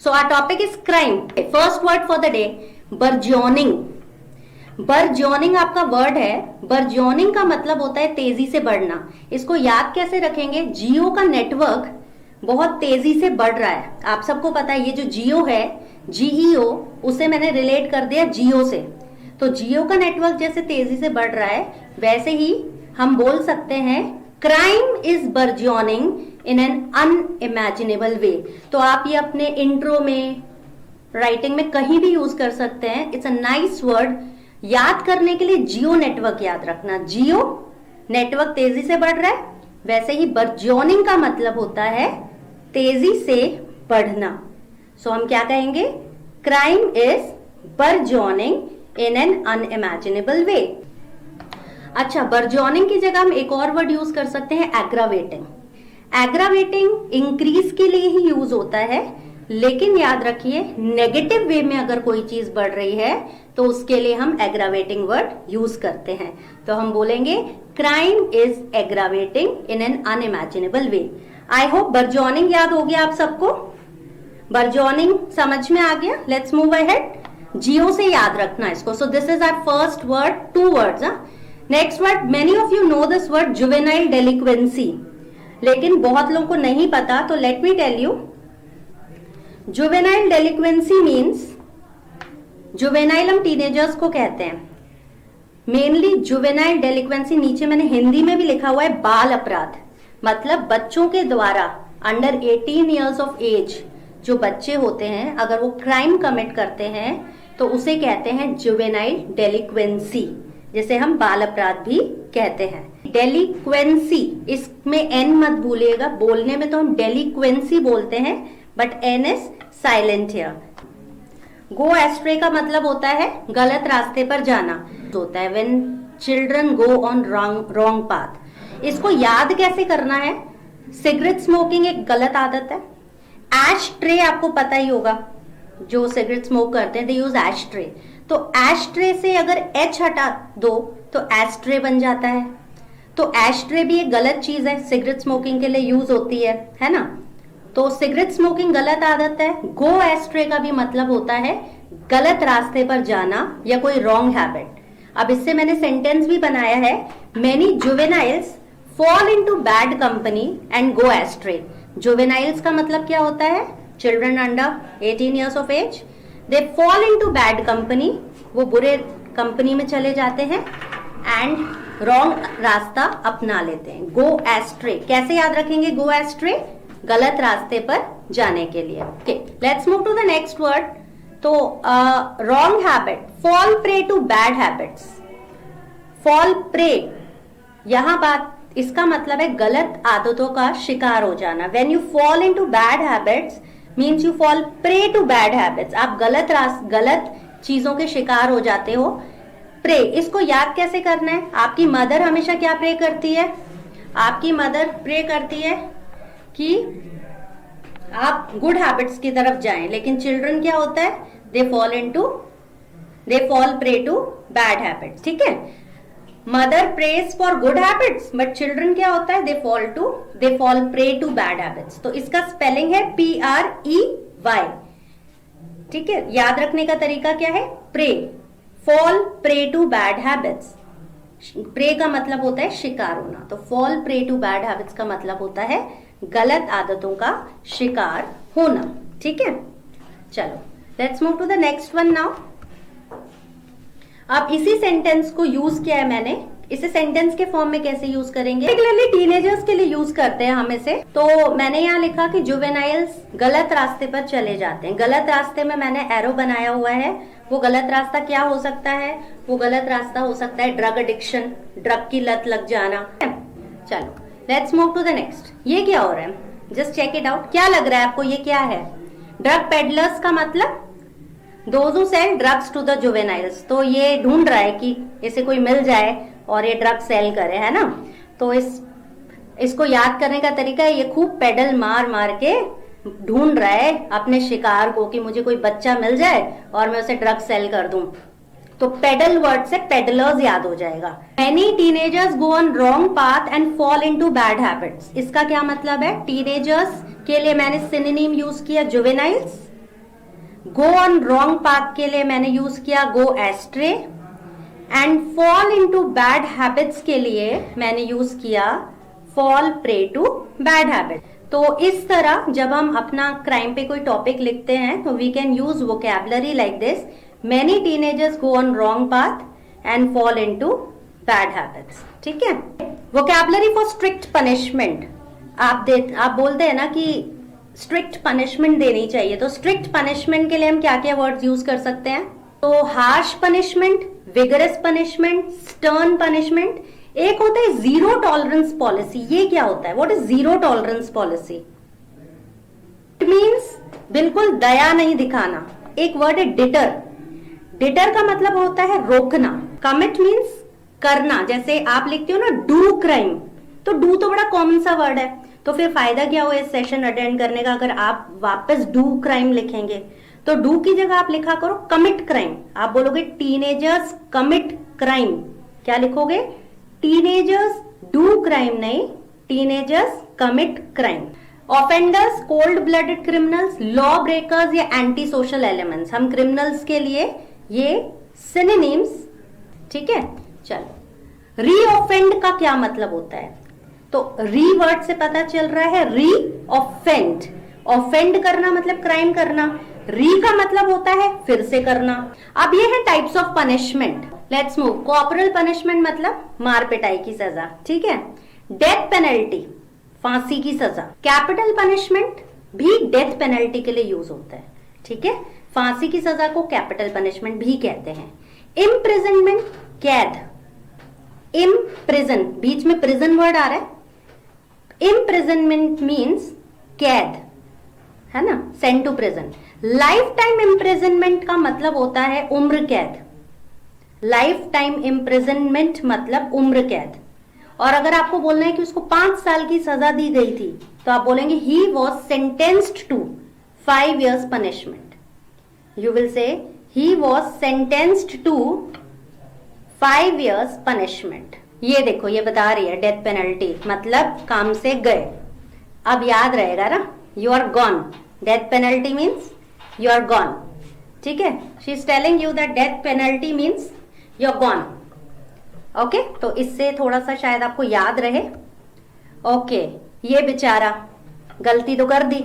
So our topic is crime. First word for the day, burgeoning. बर्जोनिंग आपका word है। बर्जोनिंग का मतलब होता है तेजी से बढ़ना। इसको याद कैसे रखेंगे? जियो का नेटवर्क बहुत तेजी से बढ़ रहा है। आप सबको पता है ये जो जियो है, जीईओ, उसे मैंने रिलेट कर दिया जियो से। तो जियो का नेटवर्क जैसे तेजी से बढ़ रहा है, वैसे ही हम बोल सकते हैं crime is burgeoning in an unimaginable way. तो आप ये अपने इंट्रो में, राइटिंग में कहीं भी यूज कर सकते हैं। It's a nice word. याद करने के लिए जियो नेटवर्क याद रखना। जियो नेटवर्क तेजी से बढ़ रहा है, वैसे ही बर्जोनिंग का मतलब होता है तेजी से बढ़ना। सो हम क्या कहेंगे? Crime is burgeoning in an unimaginable way. अच्छा, बर्जोनिंग की जगह हम एक और वर्ड यूज कर सकते हैं, एग्रावेटिंग। एग्रावेटिंग इंक्रीज के लिए ही यूज होता है, लेकिन याद रखिए नेगेटिव वे में अगर कोई चीज बढ़ रही है तो उसके लिए हम एग्रावेटिंग वर्ड यूज करते हैं। तो हम बोलेंगे crime is aggravating in an unimaginable way. I hope burgeoning याद हो गया आप सबको। बर्जोनिंग समझ में आ गया। Let's move ahead. जियो से याद रखना इसको। So this is our first word, 2 words. Next word, many of you know this word, juvenile delinquency, लेकिन बहुत लोगों को नहीं पता, तो let me tell you. Juvenile delinquency means, juvenile हम टीनेजर्स को कहते हैं। मेनली जुवेनाइल डेलिक्वेंसी नीचे मैंने हिंदी में भी लिखा हुआ है बाल अपराध, मतलब बच्चों के द्वारा अंडर 18 इयर्स ऑफ एज जो बच्चे होते हैं, अगर वो क्राइम कमिट करते हैं तो उसे कहते हैं जुवेनाइल डेलिक्वेंसी, जिसे हम बाल अपराध भी कहते हैं। डेलिक्वेंसी, इसमें एन मत भूलिएगा। बोलने में तो हम डेलिक्वेंसी बोलते हैं, but n is silent here. Go astray का मतलब होता है गलत रास्ते पर जाना, होता है when children go on wrong path. इसको याद कैसे करना है? सिगरेट स्मोकिंग एक गलत आदत है। एश ट्रे आपको पता ही होगा, जो सिगरेट स्मोक करते हैं दे यूज एश ट्रे। तो एश ट्रे से अगर एच हटा दो तो एस्ट्रे बन जाता है। तो एश ट्रे भी एक गलत चीज है, सिगरेट स्मोकिंग के लिए यूज होती है ना। तो सिगरेट स्मोकिंग गलत आदत है। गो एस्ट्रे का भी मतलब होता है गलत रास्ते पर जाना या कोई रॉन्ग हैबिट। अब इससे मैंने सेंटेंस भी बनाया है, many juveniles fall into bad company and go astray. Juveniles का मतलब क्या होता है? Children under 18 years of age. They fall into bad company, वो बुरे कंपनी में चले जाते हैं, एंड रॉन्ग रास्ता अपना लेते हैं। गो एस्ट्रे कैसे याद रखेंगे? गो एस्ट्रे गलत रास्ते पर जाने के लिए। Okay, let's move to the next word. तो wrong habit, fall prey to bad habits. Fall prey, यहां बात, इसका मतलब है गलत आदतों का शिकार हो जाना। When you fall into bad habits means you fall prey to bad habits. आप गलत चीजों के शिकार हो जाते हो। प्रे, इसको याद कैसे करना है? आपकी मदर हमेशा क्या प्रे करती है? आपकी मदर प्रे करती है कि आप गुड हैबिट्स की तरफ जाएं, लेकिन चिल्ड्रन क्या होता है? They fall prey to bad habits. ठीक है, mother prays for good habits, but children क्या होता है? They fall prey to bad habits. तो इसका स्पेलिंग है PREY। ठीक है, याद रखने का तरीका क्या है? Prey, fall prey to bad habits. Prey का मतलब होता है शिकार होना, तो fall prey to bad habits का मतलब होता है गलत आदतों का शिकार होना। ठीक है, चलो let's move to the next one now. अब इसी सेंटेंस को यूज किया है मैंने, इसे सेंटेंस के फॉर्म में कैसे यूज करेंगे? पर्टिकुलरली टीनेजर्स के लिए यूज करते हैं हम इसे। तो मैंने यहाँ लिखा कि जुवेनाइल्स गलत रास्ते पर चले जाते हैं। गलत रास्ते में मैंने एरो बनाया हुआ है। वो गलत रास्ता क्या हो सकता है? वो गलत रास्ता हो सकता है ड्रग एडिक्शन, ड्रग की लत लग जाना। चलो let's move to the next. ये क्या हो रहा है? Just check it out. क्या लग रहा है आपको? ये क्या है? ड्रग पेडलर्स का मतलब those who sell drugs to the juveniles. तो ये ढूंढ रहा है कि इसे कोई मिल जाए और ये ड्रग सेल करे, है ना। तो इसको याद करने का तरीका है, ये खूब पेडल मार मार के ढूंढ रहा है अपने शिकार को कि मुझे कोई बच्चा मिल जाए और मैं उसे ड्रग सेल कर दूं। तो पेडल वर्ड से पेडलर्स याद हो जाएगा। Many teenagers go on wrong path and fall into bad habits. इसका क्या मतलब है? टीनेजर्स के लिए मैंने सिनोनिम यूज किया juveniles, go on wrong path के लिए मैंने यूज किया go astray, and fall into bad habits के लिए मैंने यूज किया fall prey to bad habit. तो इस तरह जब हम अपना क्राइम पे कोई टॉपिक लिखते हैं तो we can use vocabulary like this, many teenagers go on wrong path and fall into bad habits. ठीक है, वोकैबुलरी फॉर स्ट्रिक्ट पनिशमेंट, आप बोलते हैं ना कि स्ट्रिक्ट पनिशमेंट देनी चाहिए, तो स्ट्रिक्ट पनिशमेंट के लिए हम क्या क्या वर्ड्स यूज कर सकते हैं? तो harsh punishment, vigorous punishment, stern punishment. एक होता है जीरो टॉलरेंस पॉलिसी। ये क्या होता है? What is zero tolerance policy? It means बिल्कुल दया नहीं दिखाना। एक वर्ड है डिटर। डिटर का मतलब होता है रोकना। कमिट मींस करना। जैसे आप लिखते हो ना डू क्राइम, तो डू तो बड़ा कॉमन सा वर्ड है, तो फिर फायदा क्या हुआ इस सेशन अटेंड करने का अगर आप वापस डू क्राइम लिखेंगे? तो डू की जगह आप लिखा करो कमिट क्राइम। आप बोलोगे टीनेजर्स कमिट क्राइम, क्या लिखोगे? टीनेजर्स डू क्राइम नहीं, teenagers commit crime. Offenders cold blooded criminals, law breakers या एंटी सोशल एलिमेंट्स। हम क्रिमिनल्स के लिए ये सिनोनिम्स। ठीक है, चलो री ऑफेंड का क्या मतलब होता है? तो री वर्ड से पता चल रहा है री ऑफेंड। ऑफेंड करना मतलब क्राइम करना, री का मतलब होता है फिर से करना। अब ये है types of punishment. Let's move. Corporal punishment मतलब मार पिटाई की सजा। ठीक है, डेथ पेनल्टी फांसी की सजा। कैपिटल पनिशमेंट भी डेथ पेनल्टी के लिए यूज होता है। ठीक है, फांसी की सजा को कैपिटल पनिशमेंट भी कहते हैं। इम्प्रिजनमेंट कैद। इम्प्रिजन, बीच में प्रिजन वर्ड आ रहा है। इम्प्रिजनमेंट मीन्स कैद, है ना, send to prison. Life time imprisonment का मतलब होता है उम्र कैद। लाइफ टाइम इम्प्रिजनमेंट मतलब उम्र कैद। और अगर आपको बोलना है कि उसको 5 साल की सजा दी गई थी, तो आप बोलेंगे he was sentenced to 5 years punishment. You will say he was sentenced to 5 years punishment. ये देखो, ये बता रही है डेथ पेनल्टी मतलब काम से गए। अब याद रहेगा ना, you are gone. Death penalty means you are gone. ठीक है, she is telling you that death penalty means you are gone. Okay, तो इससे थोड़ा सा शायद आपको याद रहे। ओके, ये बेचारा गलती तो कर दी।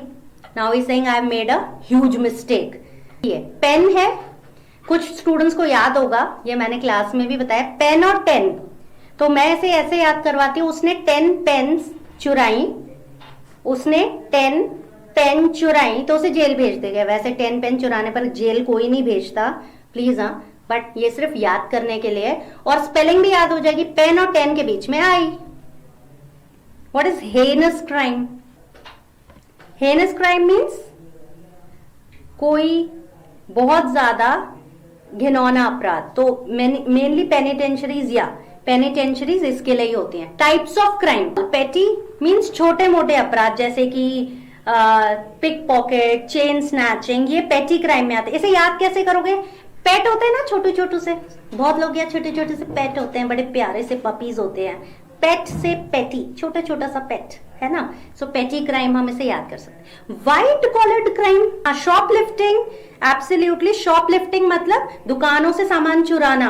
Now he saying I have made a huge mistake. ये पेन है, कुछ स्टूडेंट्स को याद होगा, ये मैंने क्लास में भी बताया, पेन और 10। तो मैं इसे ऐसे याद करवाती हूँ, उसने 10 पेन्स चुराई, उसने 10 पेन चुराई तो उसे जेल भेज देगा। वैसे 10 पेन चुराने पर जेल कोई नहीं भेजता, प्लीज। हाँ, बट ये सिर्फ याद करने के लिए, और स्पेलिंग भी याद हो जाएगी, पेन और 10 के बीच में आई। What is heinous crime? Heinous crime means कोई बहुत ज्यादा घिनौना अपराध। तो मेनली पेनिटेंशरीज या पेनिटेंशरीज इसके लिए ही होती हैं। Types of crime. पेटी मीन्स छोटे मोटे अपराध, जैसे कि पिक पॉकेट, चेन स्नैचिंग, ये पेटी क्राइम में आते हैं। इसे याद कैसे करोगे? पेट होते हैं ना छोटू छोटू से, बहुत लोग या छोटे छोटे से पेट होते हैं, बड़े प्यारे से पपीज होते हैं। पेट से पेटी, छोटा छोटा सा पेट, है ना। सो पेटी क्राइम हम इसे याद कर सकते हैं। White collared crime, shoplifting, absolutely. Shoplifting मतलब दुकानों से सामान चुराना।